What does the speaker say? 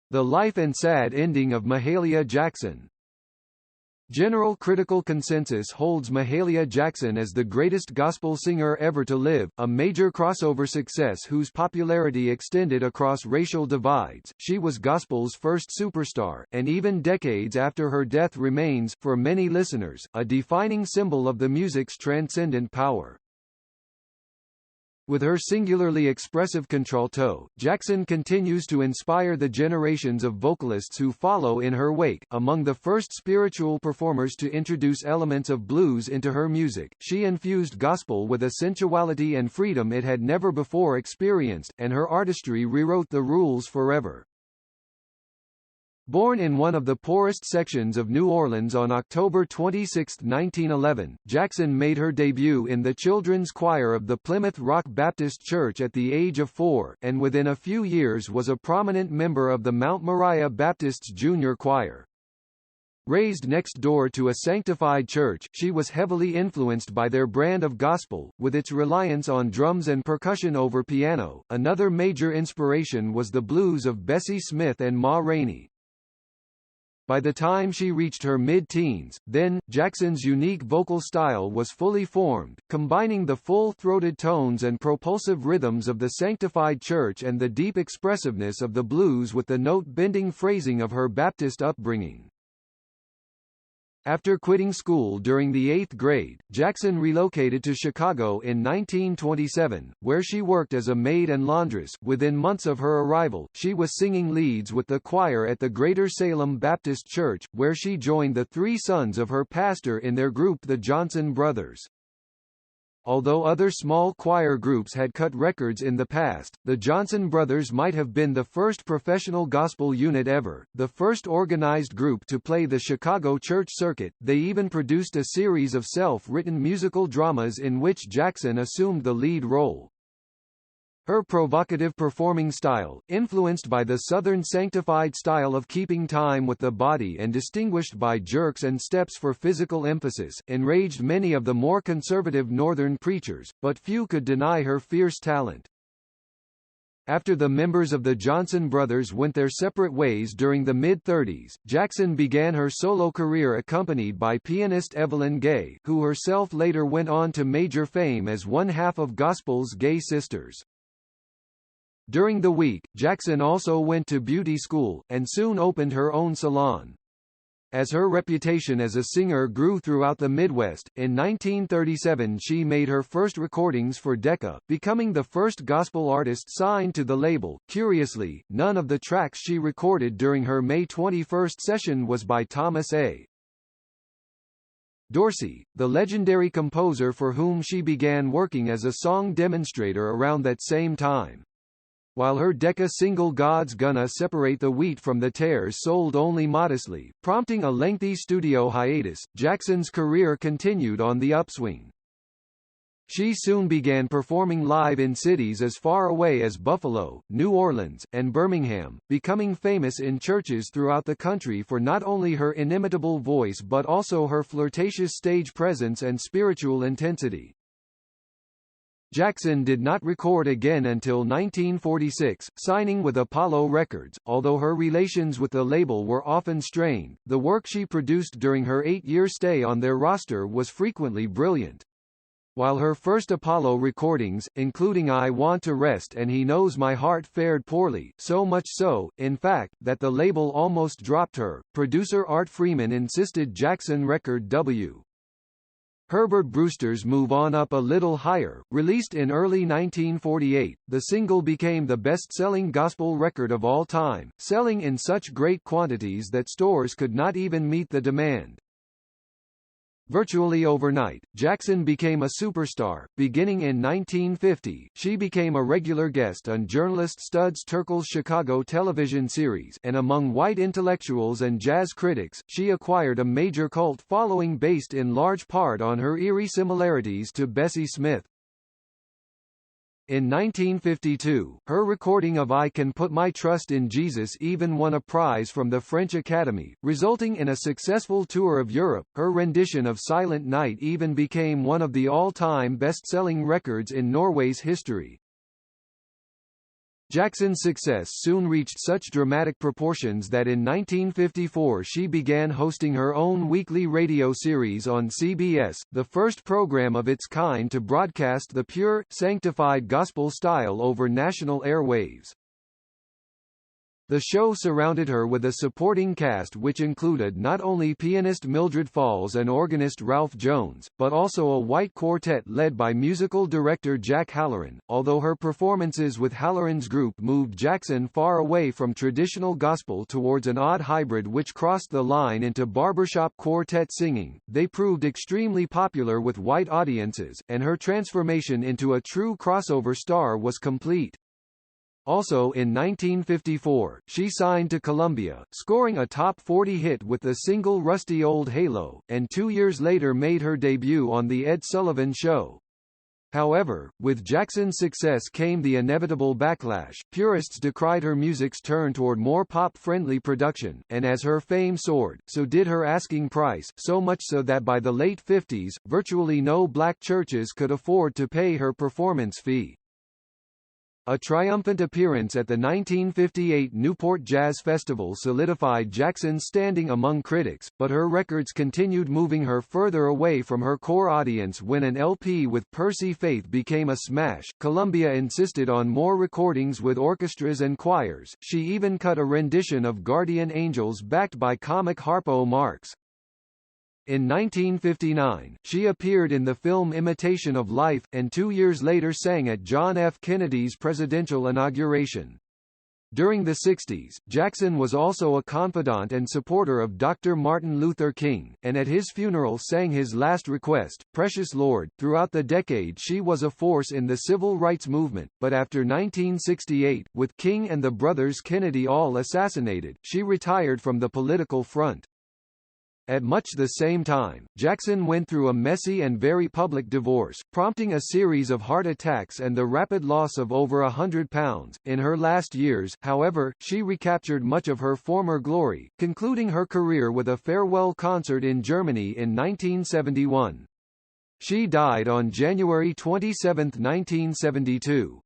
The Life and Sad Ending of Mahalia Jackson. General critical consensus holds Mahalia Jackson as the greatest gospel singer ever to live, a major crossover success whose popularity extended across racial divides. She was gospel's first superstar, and even decades after her death remains, for many listeners, a defining symbol of the music's transcendent power. With her singularly expressive contralto, Jackson continues to inspire the generations of vocalists who follow in her wake. Among the first spiritual performers to introduce elements of blues into her music, she infused gospel with a sensuality and freedom it had never before experienced, and her artistry rewrote the rules forever. Born in one of the poorest sections of New Orleans on October 26, 1911, Jackson made her debut in the children's choir of the Plymouth Rock Baptist Church at the age of 4, and within a few years was a prominent member of the Mount Moriah Baptist's junior choir. Raised next door to a sanctified church, she was heavily influenced by their brand of gospel, with its reliance on drums and percussion over piano. Another major inspiration was the blues of Bessie Smith and Ma Rainey. By the time she reached her mid-teens, then, Jackson's unique vocal style was fully formed, combining the full-throated tones and propulsive rhythms of the sanctified church and the deep expressiveness of the blues with the note-bending phrasing of her Baptist upbringing. After quitting school during the 8th grade, Jackson relocated to Chicago in 1927, where she worked as a maid and laundress. Within months of her arrival, she was singing leads with the choir at the Greater Salem Baptist Church, where she joined the three sons of her pastor in their group the Johnson Brothers. Although other small choir groups had cut records in the past, the Johnson Brothers might have been the first professional gospel unit ever, the first organized group to play the Chicago church circuit. They even produced a series of self-written musical dramas in which Jackson assumed the lead role. Her provocative performing style, influenced by the Southern sanctified style of keeping time with the body and distinguished by jerks and steps for physical emphasis, enraged many of the more conservative Northern preachers, but few could deny her fierce talent. After the members of the Johnson Brothers went their separate ways during the mid-30s, Jackson began her solo career accompanied by pianist Evelyn Gay, who herself later went on to major fame as one half of gospel's Gay Sisters. During the week, Jackson also went to beauty school, and soon opened her own salon. As her reputation as a singer grew throughout the Midwest, in 1937 she made her first recordings for Decca, becoming the first gospel artist signed to the label. Curiously, none of the tracks she recorded during her May 21 session was by Thomas A. Dorsey, the legendary composer for whom she began working as a song demonstrator around that same time. While her Decca single God's Gonna Separate the Wheat from the Tares sold only modestly, prompting a lengthy studio hiatus, Jackson's career continued on the upswing. She soon began performing live in cities as far away as Buffalo, New Orleans, and Birmingham, becoming famous in churches throughout the country for not only her inimitable voice but also her flirtatious stage presence and spiritual intensity. Jackson did not record again until 1946, signing with Apollo Records. Although her relations with the label were often strained, the work she produced during her 8-year stay on their roster was frequently brilliant. While her first Apollo recordings, including I Want to Rest and He Knows My Heart, fared poorly, so much so, in fact, that the label almost dropped her, producer Art Freeman insisted Jackson record W. Herbert Brewster's Move On Up a Little Higher, released in early 1948, the single became the best-selling gospel record of all time, selling in such great quantities that stores could not even meet the demand. Virtually overnight, Jackson became a superstar. Beginning in 1950, she became a regular guest on journalist Studs Terkel's Chicago television series, and among white intellectuals and jazz critics, she acquired a major cult following based in large part on her eerie similarities to Bessie Smith. In 1952, her recording of I Can Put My Trust in Jesus even won a prize from the French Academy, resulting in a successful tour of Europe. Her rendition of Silent Night even became one of the all-time best-selling records in Norway's history. Jackson's success soon reached such dramatic proportions that in 1954 she began hosting her own weekly radio series on CBS, the first program of its kind to broadcast the pure, sanctified gospel style over national airwaves. The show surrounded her with a supporting cast which included not only pianist Mildred Falls and organist Ralph Jones, but also a white quartet led by musical director Jack Halloran, although her performances with Halloran's group moved Jackson far away from traditional gospel towards an odd hybrid which crossed the line into barbershop quartet singing. They proved extremely popular with white audiences, and her transformation into a true crossover star was complete. Also in 1954, she signed to Columbia, scoring a top 40 hit with the single Rusty Old Halo, and 2 years later made her debut on The Ed Sullivan Show. However, with Jackson's success came the inevitable backlash. Purists decried her music's turn toward more pop-friendly production, and as her fame soared, so did her asking price, so much so that by the late 50s, virtually no black churches could afford to pay her performance fee. A triumphant appearance at the 1958 Newport Jazz Festival solidified Jackson's standing among critics, but her records continued moving her further away from her core audience. When an LP with Percy Faith became a smash, Columbia insisted on more recordings with orchestras and choirs. She even cut a rendition of Guardian Angels backed by comic Harpo Marx. In 1959, she appeared in the film Imitation of Life, and 2 years later sang at John F. Kennedy's presidential inauguration. During the 60s, Jackson was also a confidant and supporter of Dr. Martin Luther King, and at his funeral sang his last request, Precious Lord. Throughout the decade she was a force in the civil rights movement, but after 1968, with King and the brothers Kennedy all assassinated, she retired from the political front. At much the same time, Jackson went through a messy and very public divorce, prompting a series of heart attacks and the rapid loss of over 100 pounds. In her last years, however, she recaptured much of her former glory, concluding her career with a farewell concert in Germany in 1971. She died on January 27, 1972.